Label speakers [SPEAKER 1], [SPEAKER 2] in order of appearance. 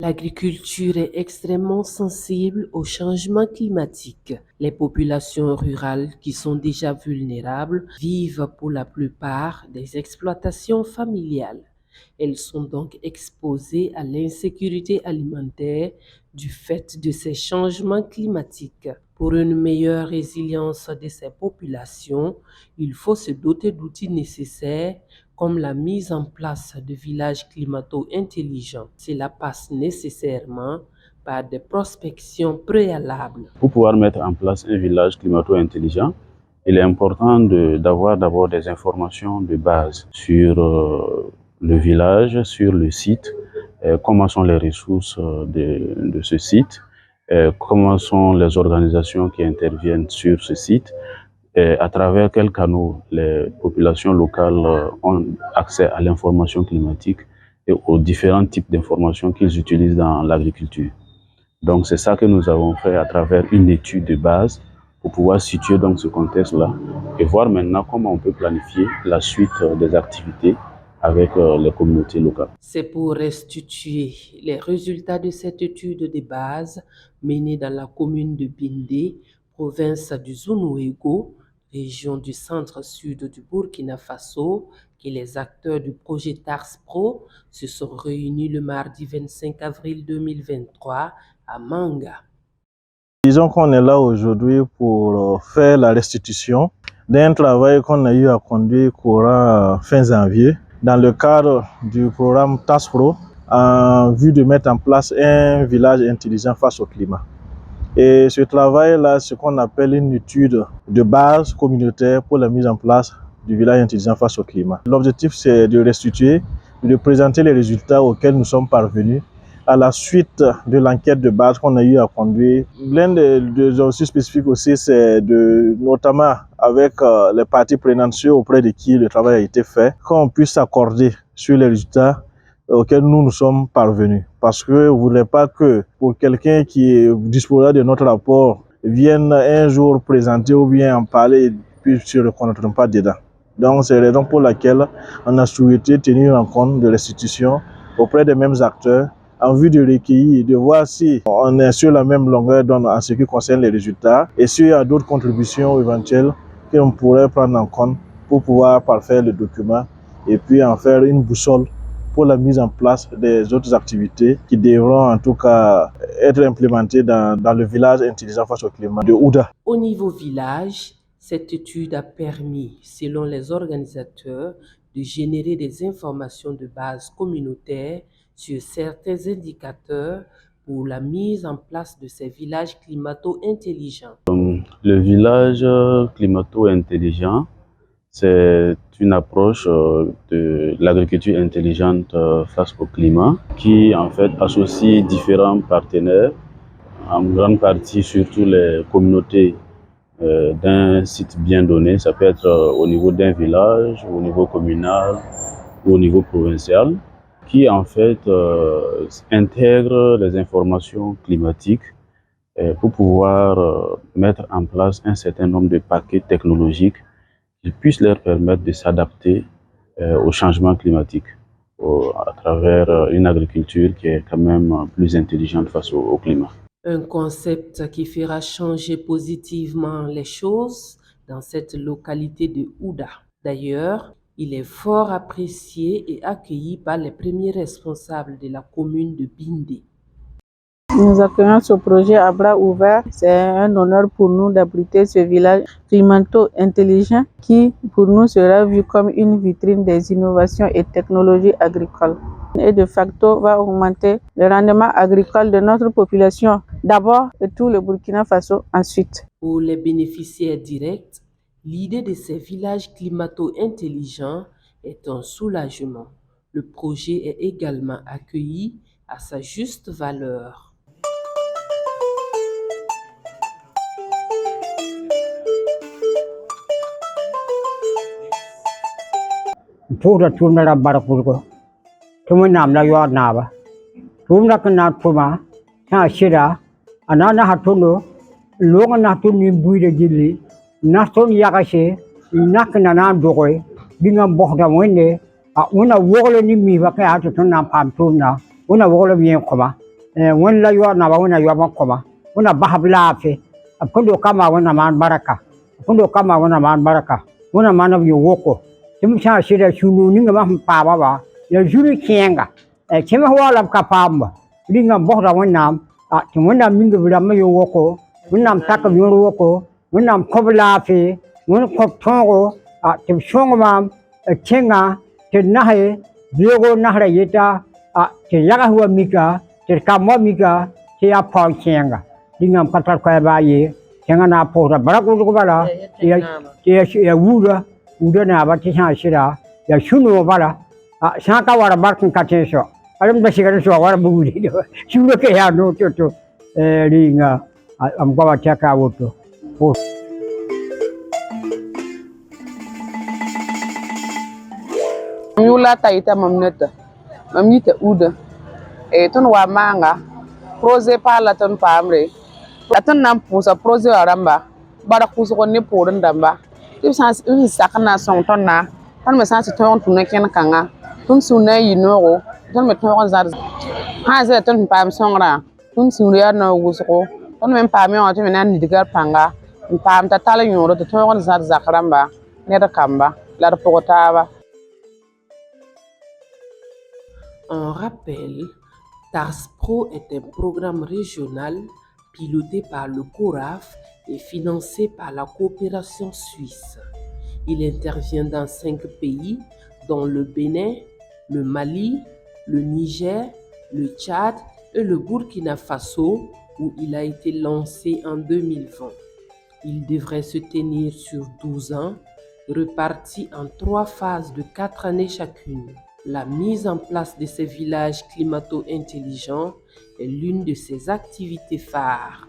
[SPEAKER 1] L'agriculture est extrêmement sensible au changement climatique. Les populations rurales qui sont déjà vulnérables vivent pour la plupart des exploitations familiales. Elles sont donc exposées à l'insécurité alimentaire du fait de ces changements climatiques. Pour une meilleure résilience de ces populations, il faut se doter d'outils nécessaires comme la mise en place de villages climato-intelligents. Cela passe nécessairement par des prospections préalables.
[SPEAKER 2] Pour pouvoir mettre en place un village climato-intelligent, il est important d'avoir d'abord des informations de base sur le village, sur le site, comment sont les ressources de ce site, comment sont les organisations qui interviennent sur ce site, et à travers quels canaux les populations locales ont accès à l'information climatique et aux différents types d'informations qu'ils utilisent dans l'agriculture. Donc c'est ça que nous avons fait à travers une étude de base pour pouvoir situer donc ce contexte-là et voir maintenant comment on peut planifier la suite des activités avec les communautés locales.
[SPEAKER 1] C'est pour restituer les résultats de cette étude de base menée dans la commune de Bindé, province du Zunouégo, région du centre-sud du Burkina Faso, que les acteurs du projet TARS Pro se sont réunis le mardi 25 avril 2023 à Manga.
[SPEAKER 3] Disons qu'on est là aujourd'hui pour faire la restitution d'un travail qu'on a eu à conduire courant fin janvier dans le cadre du programme TAS Pro en vue de mettre en place un village intelligent face au climat. Et ce travail-là, c'est ce qu'on appelle une étude de base communautaire pour la mise en place du village intelligent face au climat. L'objectif, c'est de restituer, de présenter les résultats auxquels nous sommes parvenus à la suite de l'enquête de base qu'on a eu à conduire. L'un des objectifs spécifiques aussi, c'est notamment avec les parties prenantes auprès de qui le travail a été fait, qu'on puisse s'accorder sur les résultats auxquels nous sommes parvenus. Parce que je ne voudrais pas que pour quelqu'un qui disposera de notre rapport vienne un jour présenter ou bien en parler et puis ne se reconnaître pas dedans. Donc c'est la raison pour laquelle on a souhaité tenir en compte de restitution auprès des mêmes acteurs en vue de recueillir, de voir si on est sur la même longueur d'onde en ce qui concerne les résultats et s'il y a d'autres contributions éventuelles qu'on pourrait prendre en compte pour pouvoir parfaire le document et puis en faire une boussole pour la mise en place des autres activités qui devront en tout cas être implémentées dans le village intelligent face au climat de Ouda.
[SPEAKER 1] Au niveau village, cette étude a permis, selon les organisateurs, de générer des informations de base communautaire sur certains indicateurs pour la mise en place de ces villages climato-intelligents.
[SPEAKER 2] Le village climato-intelligent, c'est une approche de l'agriculture intelligente face au climat qui en fait associe différents partenaires, en grande partie surtout les communautés d'un site bien donné. Ça peut être au niveau d'un village, au niveau communal ou au niveau provincial, qui en fait intègre les informations climatiques pour pouvoir mettre en place un certain nombre de paquets technologiques qui puissent leur permettre de s'adapter au changement climatique à travers une agriculture qui est quand même plus intelligente face au climat.
[SPEAKER 1] Un concept qui fera changer positivement les choses dans cette localité de Ouda. D'ailleurs, il est fort apprécié et accueilli par les premiers responsables de la commune de Bindé.
[SPEAKER 4] Nous accueillons ce projet à bras ouverts. C'est un honneur pour nous d'abriter ce village climato-intelligent qui, pour nous, sera vu comme une vitrine des innovations et technologies agricoles. Et de facto, va augmenter le rendement agricole de notre population d'abord et tout le Burkina Faso ensuite.
[SPEAKER 1] Pour les bénéficiaires directs, l'idée de ces villages climato-intelligents est un soulagement. Le projet est également accueilli à sa juste valeur.
[SPEAKER 5] Pura tuna la barakurgo. Tumu nam la yor naba. Tumna kana tuma. Ta shira. Anana hatuno. Longa na tuni buire gili. Naston yakashe. Nakana na dogoy. Binga bohda wende. Una wogole ni mi wake atu tuna pam tumna. Una wogole bien koma. wen la yo na ba wen yo ban koma wen na bahab lafi akundo kama wen na man baraka akundo kama wen na man baraka wen na man yo woko tim sha shira shunu ninga ma pa ba ya juri kienga tim ho la ka pamba ringa bohra wen nam tim wen nam minga bira ma yo woko wen nam taka yo woko wen nam kobla fi wen kop tongo tim shongo mam chenga te nahe biogo nahra yeta te yaga huwa mika te kamo mika te ya pol chenga dingam katar kwa ba ye chenga na pora baraku ko bala ya wuda na ba ti sa shira ya shunu bala saka wara barkin kateso alam da shigar so wara bugudi do shuru ke ya no to ringa am kwa chaka woto
[SPEAKER 6] Yula taita mamneta mamnita uda ton wa manga projet pa la ton pamre aton nam pusa projet aramba bara kuso ko ne porin damba tib sans uni sakana son ton na ton me sans ton tuna ken kanga ton suna yinogo ton me ton zar ha za ton pam songra ton sura na wusko ton me pam yo ton me nan digar panga pam ta tala nyoro to ton zar zakramba ne da kamba la pokotaba.
[SPEAKER 1] Un rappel, TARSPRO est un programme régional piloté par le CORAF et financé par la coopération suisse. Il intervient dans 5 pays, dont le Bénin, le Mali, le Niger, le Tchad et le Burkina Faso, où il a été lancé en 2020. Il devrait se tenir sur 12 ans, repartis en 3 phases de 4 années chacune. La mise en place de ces villages climato-intelligents est l'une de ses activités phares.